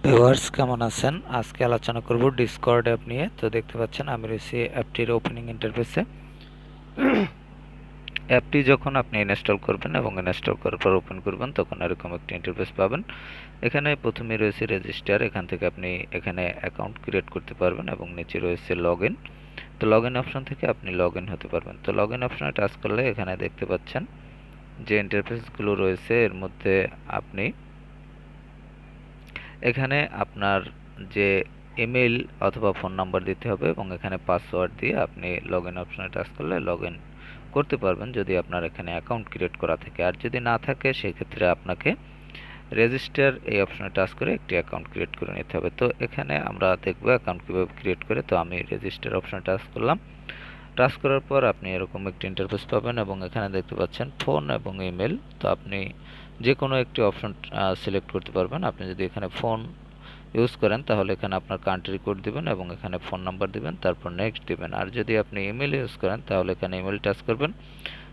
Viewers কেমন আছেন? আজকে আলোচনা করব ডিসকর্ড অ্যাপ নিয়ে। তো দেখতে পাচ্ছেন আমি রয়েছি অ্যাপটির ওপেনিং ইন্টারফেসে। অ্যাপটি যখন আপনি ইনস্টল করবেন এবং ইনস্টল করার পর ওপেন করবেন তখন এরকম একটি ইন্টারফেস পাবেন। এখানে প্রথমে রয়েছে রেজিস্টার, এখান থেকে আপনি এখানে অ্যাকাউন্ট ক্রিয়েট করতে পারবেন এবং নিচে রয়েছে লগইন। তো লগইন অপশন থেকে আপনি লগইন হতে পারবেন। তো লগইন অপশনে টাচ করলে এখানে দেখতে পাচ্ছেন যে ইন্টারফেসগুলো রয়েছে এর মধ্যে আপনি এখানে আপনার যে ইমেইল অথবা ফোন নাম্বার দিতে হবে এবং এখানে পাসওয়ার্ড দিয়ে আপনি লগইন অপশনে টাচ করলে লগইন করতে পারবেন যদি আপনার এখানে অ্যাকাউন্ট ক্রিয়েট করা থাকে। আর যদি না থাকে সেক্ষেত্রে আপনাকে রেজিস্টার এই অপশনে টাচ করে একটি অ্যাকাউন্ট ক্রিয়েট করে নিতে হবে। তো এখানে আমরা দেখব অ্যাকাউন্ট কীভাবে ক্রিয়েট করে। তো আমি রেজিস্টার অপশনে টাচ করলাম। টাচ করার পর আপনি এরকম একটি ইন্টারফেস পাবেন এবং এখানে দেখতে পাচ্ছেন ফোন এবং ইমেল। তো আপনি যে কোনো একটি অপশন সিলেক্ট করতে পারবেন। আপনি যদি এখানে ফোন ইউজ করেন তাহলে এখানে আপনার কান্ট্রি কোড দিবেন এবং এখানে ফোন নাম্বার দিবেন, তারপর নেক্সট দিবেন। আর যদি আপনি ইমেল ইউজ করেন তাহলে এখানে ইমেল টাচ করবেন।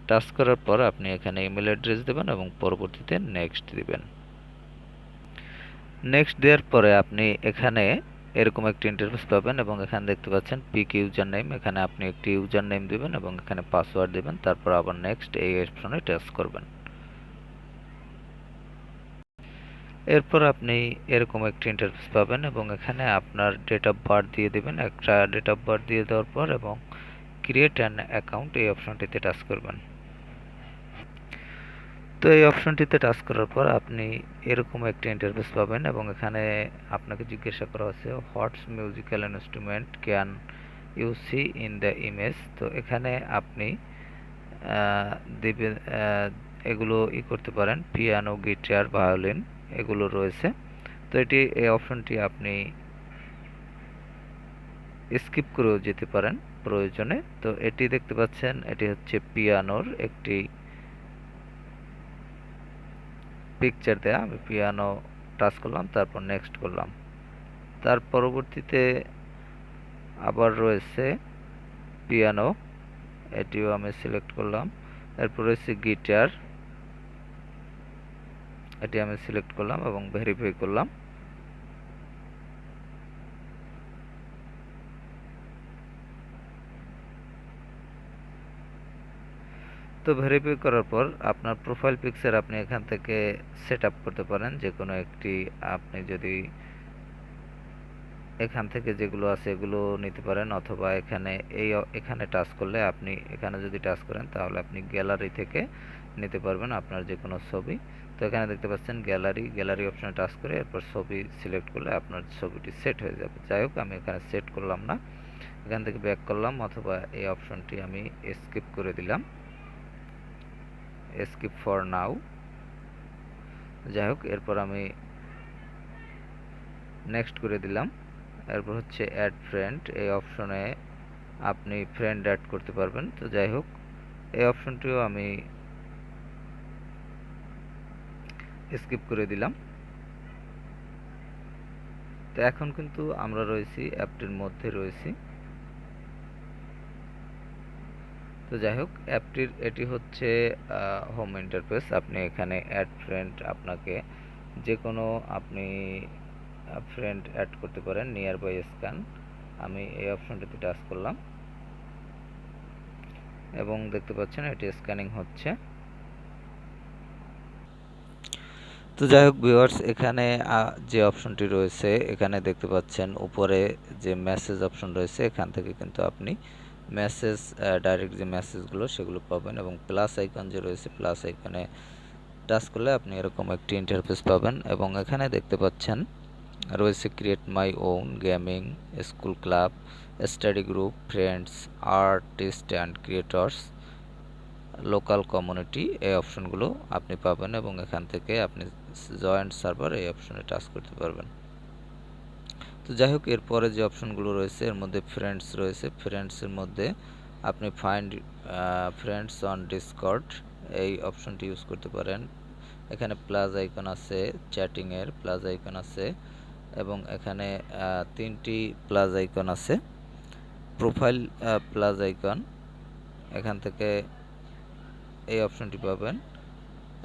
টাচ করার পর আপনি এখানে ইমেল অ্যাড্রেস দেবেন এবং পরবর্তীতে নেক্সট দিবেন। নেক্সট দেওয়ার পরে আপনি এখানে এরকম একটি ইন্টারফেস পাবেন এবং এখানে দেখতে পাচ্ছেন পিক ইউজার নেম। এখানে আপনি একটি ইউজার নেম দিবেন এবং এখানে পাসওয়ার্ড দিবেন, তারপর আবার নেক্সট এই অপশনে টাচ করবেন। এরপর আপনি এরকম একটি ইন্টারফেস পাবেন এবং এখানে আপনার ডেট অফ বার্থ দিয়ে দেবেন। একটা ডেট অফ বার্থ দিয়ে দেওয়ার পর এবং ক্রিয়েট অ্যান অ্যাকাউন্ট এই অপশনটিতে টাচ করবেন। তো এই অপশনটিতে টাচ করার পর আপনি এরকম একটি ইন্টারফেস পাবেন এবং এখানে আপনাকে জিজ্ঞাসা করা হচ্ছে what's musical instrument can you see in the image. তো এখানে আপনি দেবেন এগুলো করতে পারেন, পিয়ানো, গিটার, ভায়োলিন এগুলো রয়েছে। তো এই অপশনটি আপনি স্কিপ করেও যেতে পারেন প্রয়োজনে। তো এটি দেখতে পাচ্ছেন এটি হচ্ছে পিয়ানোর একটি পিকচার দেয়া। আমি পিয়ানো টাচ করলাম, তারপর নেক্সট করলাম। তার পরবর্তীতে আবার রয়েছে পিয়ানো, এটিও আমি সিলেক্ট করলাম। এরপর রয়েছে গিটার, এটি আমি সিলেক্ট করলাম এবং ভেরিফাই করলাম। তো ভেরিফাই করার পর আপনার প্রোফাইল পিকচার আপনি এখান থেকে সেট আপ করতে পারেন যে কোনো একটি। আপনি যদি এখান থেকে যেগুলো আছে এগুলো নিতে পারেন অথবা এখানে টাচ করলে আপনি এখানে যদি টাচ করেন তাহলে আপনি গ্যালারি থেকে নিতে পারবেন আপনার যে কোনো ছবি। তো এখানে দেখতে পাচ্ছেন গ্যালারি অপশনে টাচ করে এরপর ছবি সিলেক্ট করলে আপনার ছবিটি সেট হয়ে যাবে। যাই হোক, আমি এখানে সেট করলাম না, এখান থেকে ব্যাক করলাম অথবা এই অপশনটি আমি স্কিপ করে দিলাম, স্কিপ ফর নাও। যাই হোক, এরপর আমি নেক্সট করে দিলাম। এরপর হচ্ছে অ্যাড ফ্রেন্ড, এই অপশনে আপনি ফ্রেন্ড অ্যাড করতে পারবেন। তো যাই হোক, এই অপশনটিও আমি স্কিপ করে দিলাম। তো এখন কিন্তু আমরা রয়েছি অ্যাপটির মধ্যে রয়েছি। তো যাই হোক, এটি হচ্ছে হোম ইন্টারফেস। আপনি এখানে অ্যাড ফ্রেন্ড, আপনাকে যে কোনো আপনি ফ্রেন্ড অ্যাড করতে পারেন। নিয়ার বাই স্ক্যান, আমি এই অপশনটিতে টাচ করলাম এবং দেখতে পাচ্ছেন এটি স্ক্যানিং হচ্ছে। তো যাই হোক ভিউয়ার্স, এখানে যে অপশনটি রয়েছে এখানে দেখতে পাচ্ছেন উপরে যে মেসেজ অপশন রয়েছে, এখান থেকে কিন্তু আপনি মেসেজ ডাইরেক্ট যে মেসেজগুলো সেগুলো পাবেন এবং প্লাস আইকন যে রয়েছে প্লাস আইকনে টাচ করলে আপনি এরকম একটি ইন্টারফেস পাবেন এবং এখানে দেখতে পাচ্ছেন রয়েছে create my own, gaming, school club, study group, friends, artist and creators, local community, এই অপশনগুলো আপনি পাবেন এবং এখান থেকে আপনি জয়েন্ট সার্ভার এই অপশনে টাচ করতে পারবেন। তো যাই হোক, এরপরে যে অপশনগুলো রয়েছে এর মধ্যে ফ্রেন্ডস রয়েছে। ফ্রেন্ডসের মধ্যে আপনি ফাইন্ড ফ্রেন্ডস অন ডিসকর্ড, এই অপশনটি ইউজ করতে পারেন। এখানে প্লাস আইকন আছে, চ্যাটিংয়ের প্লাস আইকন আছে এবং এখানে তিনটি প্লাস আইকন আছে। প্রোফাইল প্লাস আইকন, এখান থেকে এই অপশনটি পাবেন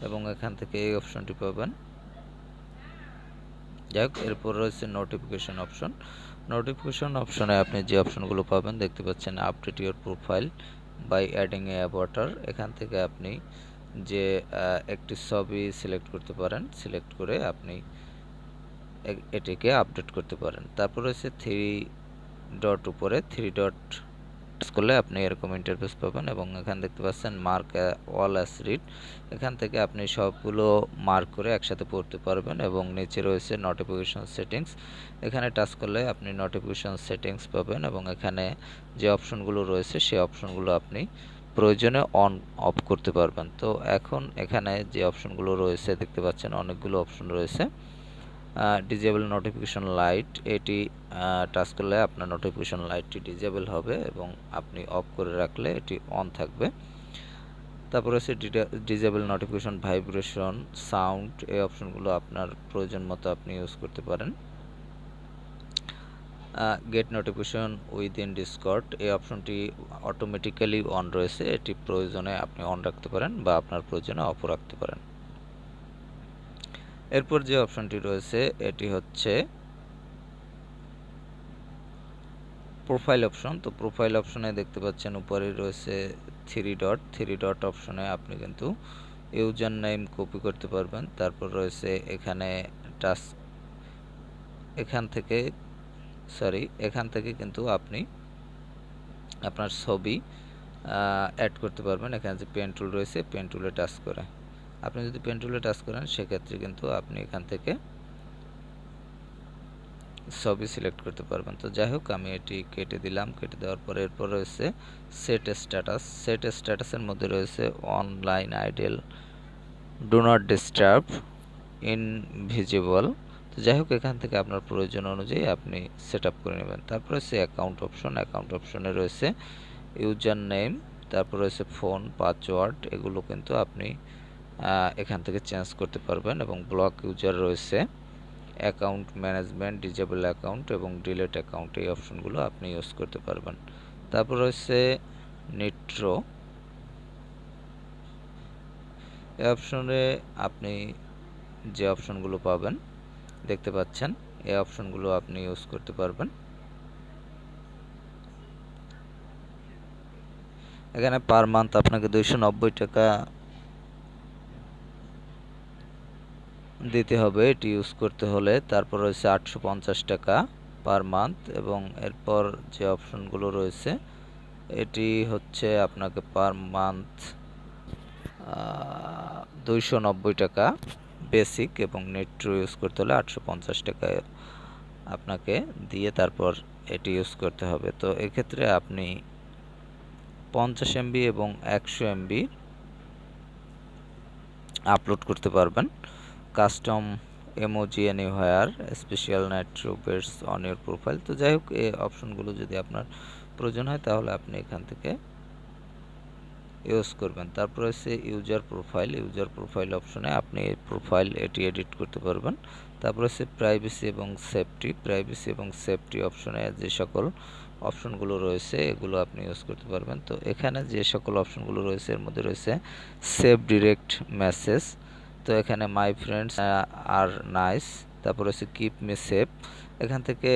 এবং এখান থেকে এই অপশনটি পাবেন। যাই হোক, এরপর রয়েছে নোটিফিকেশন অপশন। নোটিফিকেশন অপশনে আপনি যে অপশনগুলো পাবেন দেখতে পাচ্ছেন, update your profile by adding a avatar. এখান থেকে আপনি যে একটি ছবি সিলেক্ট করতে পারেন, সিলেক্ট করে আপনি এটিকে আপডেট করতে পারেন। তারপর রয়েছে থ্রি ডট, উপরে থ্রি ডট করলে আপনি এরকম ইন্টারফেস পাবেন এবং এখানে দেখতে পাচ্ছেন মার্ক অল অ্যাজ রিড। এখান থেকে আপনি সবগুলো মার্ক করে একসাথে পড়তে পারবেন এবং নিচে রয়েছে নোটিফিকেশন সেটিংস। এখানে টাচ করলে আপনি নোটিফিকেশন সেটিংস পাবেন এবং এখানে যে অপশনগুলো রয়েছে সেই অপশনগুলো আপনি প্রয়োজনে অন অফ করতে পারবেন। তো এখন এখানে যে অপশনগুলো রয়েছে দেখতে পাচ্ছেন, অনেকগুলো অপশন রয়েছে। ডিজেবল নোটিফিকেশন লাইট, এটি টাচ করলে আপনার নোটিফিকেশন লাইটটি ডিজেবল হবে এবং আপনি অফ করে রাখলে এটি অন থাকবে। তারপর হচ্ছে ডিজেবল নোটিফিকেশন ভাইব্রেশন সাউন্ড, এই অপশনগুলো আপনার প্রয়োজন মতো আপনি ইউজ করতে পারেন। গেট নোটিফিকেশন উইদিন ডিসকর্ড, এই অপশনটি অটোমেটিক্যালি অন রয়েছে, এটি প্রয়োজনে আপনি অন রাখতে পারেন বা আপনার প্রয়োজনে অফও রাখতে পারেন। এরপর যে অপশনটি রয়েছে এটি হচ্ছে প্রোফাইল অপশন। তো প্রোফাইল অপশনে দেখতে পাচ্ছেন উপরে রয়েছে থ্রি ডট, থ্রি ডট অপশনে আপনি কিন্তু ইউজার নেম কপি করতে পারবেন। তারপর রয়েছে এখানে টাচ, এখান থেকে কিন্তু আপনি আপনার ছবি অ্যাড করতে পারবেন। এখানে যে পেন টুল রয়েছে, পেন টুলে টাচ করে আপনি যদি পেন টুলে টাচ করেন সেক্ষেত্রে কিন্তু আপনি এখান থেকে ছবি সিলেক্ট করতে পারবেন। তো যাই হোক, আমি এটি কেটে দিলাম। কেটে দেওয়ার পরে এরপর রয়েছে সেট স্ট্যাটাস। সেট স্ট্যাটাসের মধ্যে রয়েছে online idol, do not disturb, invisible. তো যাই হোক, এখান থেকে আপনার প্রয়োজন অনুযায়ী আপনি সেট আপ করে নেবেন। তারপর রয়েছে অ্যাকাউন্ট অপশন। অ্যাকাউন্ট অপশনে রয়েছে ইউজার নেম, তারপর রয়েছে ফোন, পাসওয়ার্ড, এগুলো কিন্তু আপনি এখান থেকে চেঞ্জ করতে পারবেন এবং ব্লক ইউজার রয়েছে অ্যাকাউন্ট ম্যানেজমেন্ট, ডিজেবল অ্যাকাউন্ট এবং ডিলিট অ্যাকাউন্ট, এই অপশনগুলো আপনি ইউজ করতে পারবেন। তারপর রয়েছে নিট্রো, এই অপশনে আপনি যে অপশনগুলো পাবেন দেখতে পাচ্ছেন, এই অপশনগুলো আপনি ইউজ করতে পারবেন। এখানে পার মান্থ আপনাকে 290 টাকা দিতে হবে এটি ইউজ করতে হলে। তারপর রয়েছে 850 টাকা পার মান্থ এবং এরপর যে অপশনগুলো রয়েছে এটি হচ্ছে আপনাকে পার মান্থ 290 টাকা বেসিক এবং নিট্রো ইউজ করতে হলে 850 টাকা আপনাকে দিয়ে তারপর এটি ইউজ করতে হবে। তো এক্ষেত্রে আপনি 50 MB এবং 100 MB আপলোড করতে পারবেন। Custom emoji anywhere, special nitro base on your profile. তো যাই হোক, এই অপশনগুলো যদি আপনার প্রয়োজন হয় তাহলে আপনি এখান থেকে ইউজ করবেন। তারপর হচ্ছে ইউজার প্রোফাইল। ইউজার প্রোফাইল অপশনে আপনি প্রোফাইল এটি এডিট করতে পারবেন। তারপর হচ্ছে প্রাইভেসি এবং সেফটি। প্রাইভেসি এবং সেফটি অপশনে যে সকল অপশনগুলো রয়েছে এগুলো আপনি ইউজ করতে পারবেন। তো এখানে যে সকল অপশনগুলো রয়েছে এর মধ্যে রয়েছে সেভ ডিরেক্ট মেসেজ। তো এখানে মাই ফ্রেন্ডস আর নাইস, তারপর হচ্ছে কিপ মি সেফ। এখান থেকে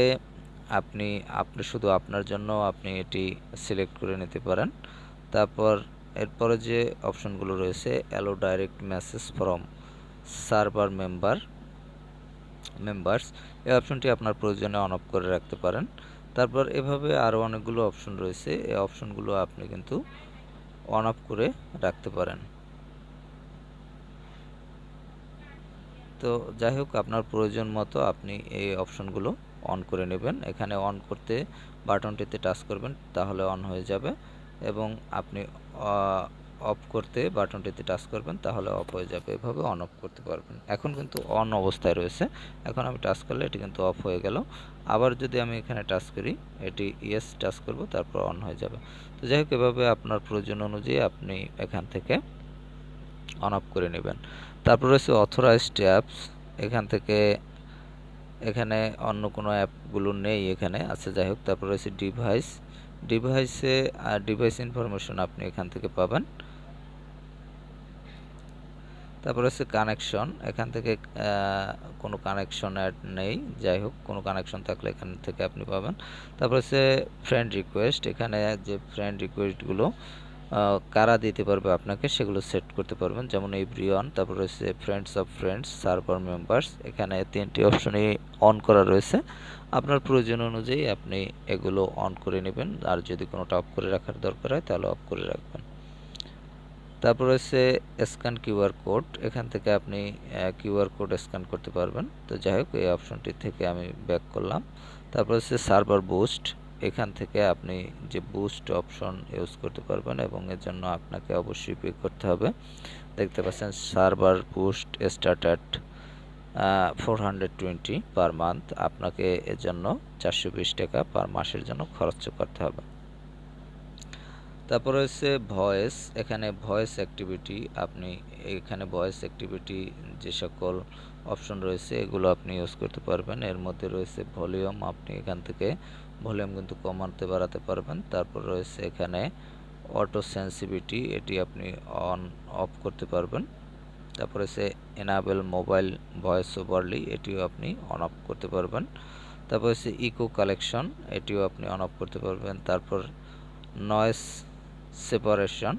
আপনি শুধু আপনার জন্য আপনি এটি সিলেক্ট করে নিতে পারেন। তারপর এরপরে যে অপশনগুলো রয়েছে allow direct message from server members, এই অপশনটি আপনার প্রয়োজনে অন অফ করে রাখতে পারেন। তারপর এভাবে আরও অনেকগুলো অপশন রয়েছে, এই অপশনগুলো আপনি কিন্তু অন অফ করে রাখতে পারেন। তো যাই হোক, আপনার প্রয়োজন মতো আপনি এই অপশনগুলো অন করে নেবেন। এখানে অন করতে বাটনটিতে টাচ করবেন তাহলে অন হয়ে যাবে এবং আপনি অফ করতে বাটনটিতে টাচ করবেন তাহলে অফ হয়ে যাবে। এভাবে অন অফ করতে পারবেন। এখন কিন্তু অন অবস্থায় রয়েছে, এখন আমি টাচ করলে এটি কিন্তু অফ হয়ে গেল। আবার যদি আমি এখানে টাচ করি, এটি ইয়েস টাচ করব, তারপর অন হয়ে যাবে। তো যাই হোক, এভাবে আপনার প্রয়োজন অনুযায়ী আপনি এখান থেকে অন অফ করে নেবেন। তারপর রয়েছে অথরাইজড অ্যাপস। এখান থেকে এখানে অন্য কোনো অ্যাপগুলো নেই, এখানে আছে। যাই হোক, তারপর রয়েছে ডিভাইস ইনফরমেশন আপনি এখান থেকে পাবেন। তারপর হচ্ছে কানেকশন, এখান থেকে কোনো কানেকশন অ্যাড নেই, যাই হোক কোনো কানেকশন থাকলে এখান থেকে আপনি পাবেন। তারপর হচ্ছে ফ্রেন্ড রিকোয়েস্ট, এখানে যে ফ্রেন্ড রিকোয়েস্টগুলো কারা দিতে পারবে আপনাকে সেগুলো সেট করতে পারবেন, যেমন এভরিওয়ান। তারপর হচ্ছে friends of friends, server members, এখানে 3টি অপশনই অন করা রয়েছে। আপনার প্রয়োজন অনুযায়ী আপনি এগুলো অন করে নেবেন, আর যদি কোনোটা অফ করে রাখার দরকার হয় তাহলে অফ করে রাখবেন। তারপর হচ্ছে স্ক্যান কিউআর কোড, এখান থেকে আপনি কিউআর কোড স্ক্যান করতে পারবেন। তো যাই হোক এই অপশনটি থেকে আমি ব্যাক করলাম। তারপর হচ্ছে সার্ভার বুস্ট, এখান থেকে আপনি যে বুস্ট অপশন ইউজ করতে পারবেন এবং এর জন্য আপনাকে অবশ্যই পে করতে হবে। দেখতে পাচ্ছেন server boost start at 420 per month, আপনাকে এর জন্য 420 টাকা পার মাসের জন্য খরচ করতে হবে। তারপর হচ্ছে ভয়েস, এখানে ভয়েস অ্যাক্টিভিটি, আপনি এখানে ভয়েস অ্যাক্টিভিটি যে সকল অপশন রয়েছে এগুলো আপনি ইউজ করতে পারবেন। এর মধ্যে রয়েছে ভলিউম, আপনি এখান থেকে ভলিউম কিন্তু কমাতে বাড়াতে পারবেন। তারপর রয়েছে এখানে অটো সেন্সিভিটি, এটি আপনি অন অফ করতে পারবেন। তারপর হচ্ছে এনাবেল মোবাইল ভয়েস ওভারলি, এটিও আপনি অন অফ করতে পারবেন। তারপর হচ্ছে ইকো কালেকশন, এটিও আপনি অন অফ করতে পারবেন। তারপর নয়েজ সেপারেশন,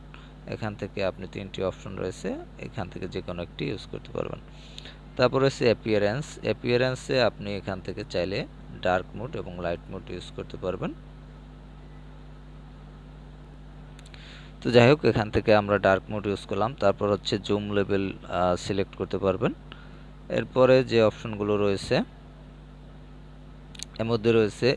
এখান থেকে আপনি 3টি অপশন রয়েছে, এখান থেকে যে কোনো একটি ইউজ করতে পারবেন। তারপর হচ্ছে অ্যাপিয়ারেন্সে আপনি এখান থেকে চাইলে ডার্ক মোড এবং লাইট মোড ইউজ করতে পারবেন। তো যাই হোক এখান থেকে আমরা ডার্ক মোড ইউজ করলাম। তারপর হচ্ছে জুম লেভেল সিলেক্ট করতে পারবেন। এরপরে যে অপশনগুলো রয়েছে এর মধ্যে রয়েছে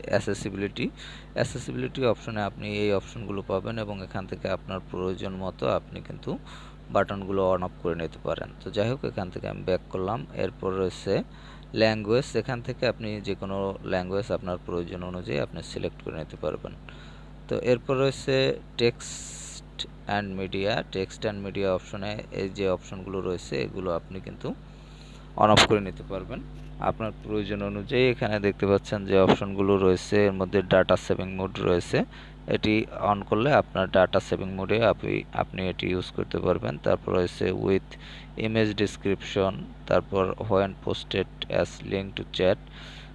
অ্যাসেসিবিলিটি অপশনে আপনি এই অপশনগুলো পাবেন এবং এখান থেকে আপনার প্রয়োজন মতো আপনি কিন্তু বাটনগুলো অন অফ করে নিতে পারেন। তো যাই হোক এখান থেকে আমি ব্যাক করলাম। এরপর রয়েছে ল্যাঙ্গুয়েজ, এখান থেকে আপনি যে কোনো ল্যাঙ্গুয়েজ আপনার প্রয়োজন অনুযায়ী আপনি সিলেক্ট করে নিতে পারবেন। তো এরপর রয়েছে টেক্সট অ্যান্ড মিডিয়া অপশনে এই যে অপশনগুলো রয়েছে এগুলো আপনি কিন্তু অন অফ করে নিতে পারবেন আপনার প্রয়োজন অনুযায়ী। এখানে দেখতে পাচ্ছেন যে অপশনগুলো রয়েছে, এর মধ্যে ডাটা সেভিং মোড রয়েছে, এটি অন করলে আপনার ডাটা সেভিং মোডে আপনি এটি ইউজ করতে পারবেন। তারপর রয়েছে উইথ ইমেজ ডিসক্রিপশন, তারপর when posted as link to chat.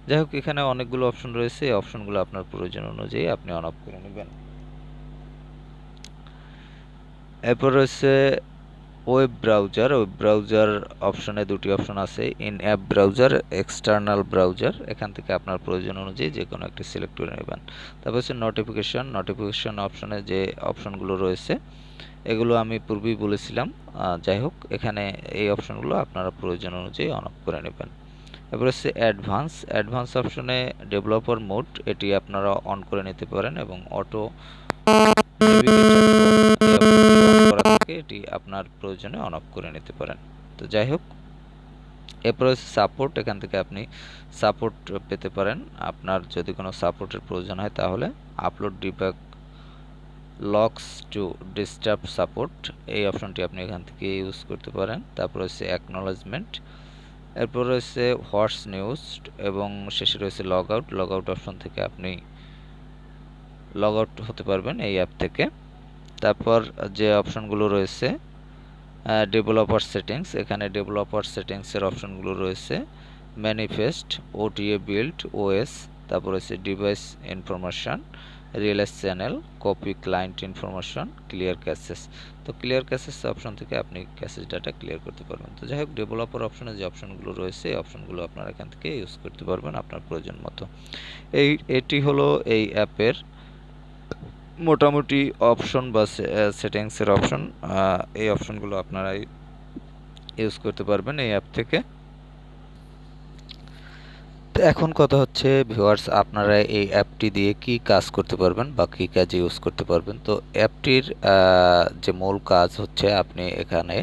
যাই হোক এখানে অনেকগুলো অপশন রয়েছে, এই অপশনগুলো আপনার প্রয়োজন অনুযায়ী আপনি অন অফ করে নেবেন। এরপর রয়েছে ওয়েব ব্রাউজার অপশনে 2টি অপশন আছে, in app browser, external browser, এখান থেকে আপনার প্রয়োজন অনুযায়ী যে কোনো একটি সিলেক্ট করে নেবেন। তারপর হচ্ছে নোটিফিকেশন অপশনে যে অপশনগুলো রয়েছে এগুলো আমি পূর্বেই বলেছিলাম। যাই হোক এখানে এই অপশনগুলো আপনারা প্রয়োজন অনুযায়ী অন অফ করে নেবেন। এরপর হচ্ছে অ্যাডভান্স অপশনে ডেভেলপার মোড, এটি আপনারা অন করে নিতে পারেন এবং অটো এটি আপনার প্রয়োজনে অন অফ করে নিতে পারেন। তো যাই হোক এরপর হচ্ছে সাপোর্ট, এখান থেকে আপনি সাপোর্ট পেতে পারেন। আপনার যদি কোনো সাপোর্টের প্রয়োজন হয় তাহলে upload debug locks to disturb support, এই অপশনটি আপনি এখান থেকে ইউজ করতে পারেন। তারপর হচ্ছে অ্যাকনোলেজমেন্ট, এরপর রয়েছে হোয়াটস নিউজ এবং শেষে রয়েছে লগ আউট অপশন থেকে আপনি লগ আউট হতে পারবেন এই অ্যাপ থেকে। তারপর যে অপশনগুলো রয়েছে ডেভেলপার সেটিংস, এখানে ডেভেলপার সেটিংসের অপশনগুলো রয়েছে ম্যানিফেস্ট, ওটিএ বিল্ড, ওএস, তারপর হচ্ছে device information, realize channel, copy client information, clear caches. তো ক্লিয়ার ক্যাশেস অপশন থেকে আপনি ক্যাশেস ডাটা ক্লিয়ার করতে পারবেন। তো যাই হোক ডেভেলপার অপশনে যে অপশনগুলো রয়েছে এই অপশনগুলো আপনারা এখান থেকে ইউজ করতে পারবেন আপনার প্রয়োজন মতো। এটি হলো এই অ্যাপের মোটামুটি অপশন বা সেটিংসের অপশন। এই অপশনগুলো আপনারা ইউজ করতে পারবেন এই অ্যাপ থেকে। তো এখন কথা হচ্ছে ভিউয়ার্স, আপনারা এই অ্যাপটি দিয়ে কি কাজ করতে পারবেন বা কী কাজে ইউজ করতে পারবেন। তো অ্যাপটির যে মূল কাজ হচ্ছে আপনি এখানে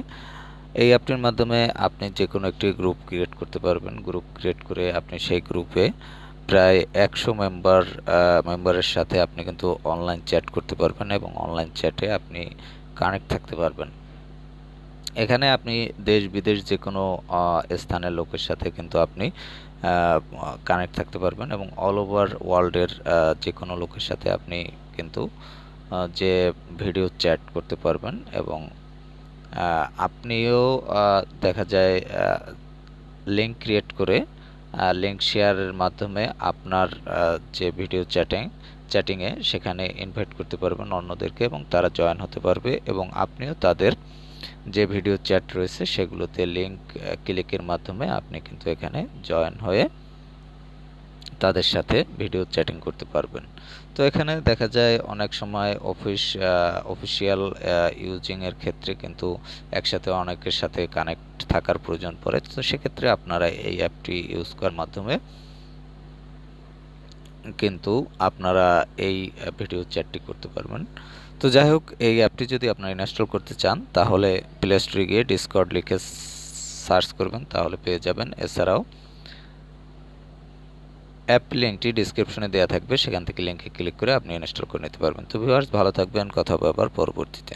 এই অ্যাপটির মাধ্যমে আপনি যে কোনো একটি গ্রুপ ক্রিয়েট করতে পারবেন। গ্রুপ ক্রিয়েট করে আপনি সেই গ্রুপে প্রায় 100 মেম্বারের সাথে আপনি কিন্তু অনলাইন চ্যাট করতে পারবেন এবং অনলাইন চ্যাটে আপনি কানেক্ট থাকতে পারবেন। এখানে আপনি দেশ বিদেশ যে কোনো স্থানের লোকের সাথে কিন্তু আপনি কানেক্ট থাকতে পারবেন এবং অল ওভার ওয়ার্ল্ডের যে কোনো লোকের সাথে আপনি কিন্তু যে ভিডিও চ্যাট করতে পারবেন এবং আপনিও দেখা যায় লিঙ্ক ক্রিয়েট করে লিঙ্ক শেয়ারের মাধ্যমে আপনার যে ভিডিও চ্যাটিংয়ে সেখানে ইনভাইট করতে পারবেন অন্যদেরকে এবং তারা জয়েন হতে পারবে এবং আপনিও তাদের যে ভিডিও চ্যাট রয়েছে সেগুলোতে লিঙ্ক ক্লিকের মাধ্যমে আপনি কিন্তু এখানে জয়েন হয়ে তাদের সাথে ভিডিও চ্যাটিং করতে পারবেন। তো এখানে দেখা যায় অনেক সময় অফিসিয়াল ইউজিংয়ের ক্ষেত্রে কিন্তু একসাথে অনেকের সাথে কানেক্ট থাকার প্রয়োজন পড়ে। তো সেক্ষেত্রে আপনারা এই অ্যাপটি ইউজ করার মাধ্যমে কিন্তু আপনারা এই ভিডিও চ্যাটটি করতে পারবেন। তো যাই হোক, এই অ্যাপটি যদি আপনারা ইনস্টল করতে চান তাহলে প্লে স্টোরে গিয়ে ডিসকর্ড লিখে সার্চ করবেন, তাহলে পেয়ে যাবেন। এছাড়াও অ্যাপ লিঙ্কটি ডিসক্রিপশনে দেওয়া থাকবে, সেখান থেকে লিঙ্কে ক্লিক করে আপনি ইনস্টল করে নিতে পারবেন। তো ভিউয়ার্স, ভালো থাকবেন, কথা হবে আবার পরবর্তীতে।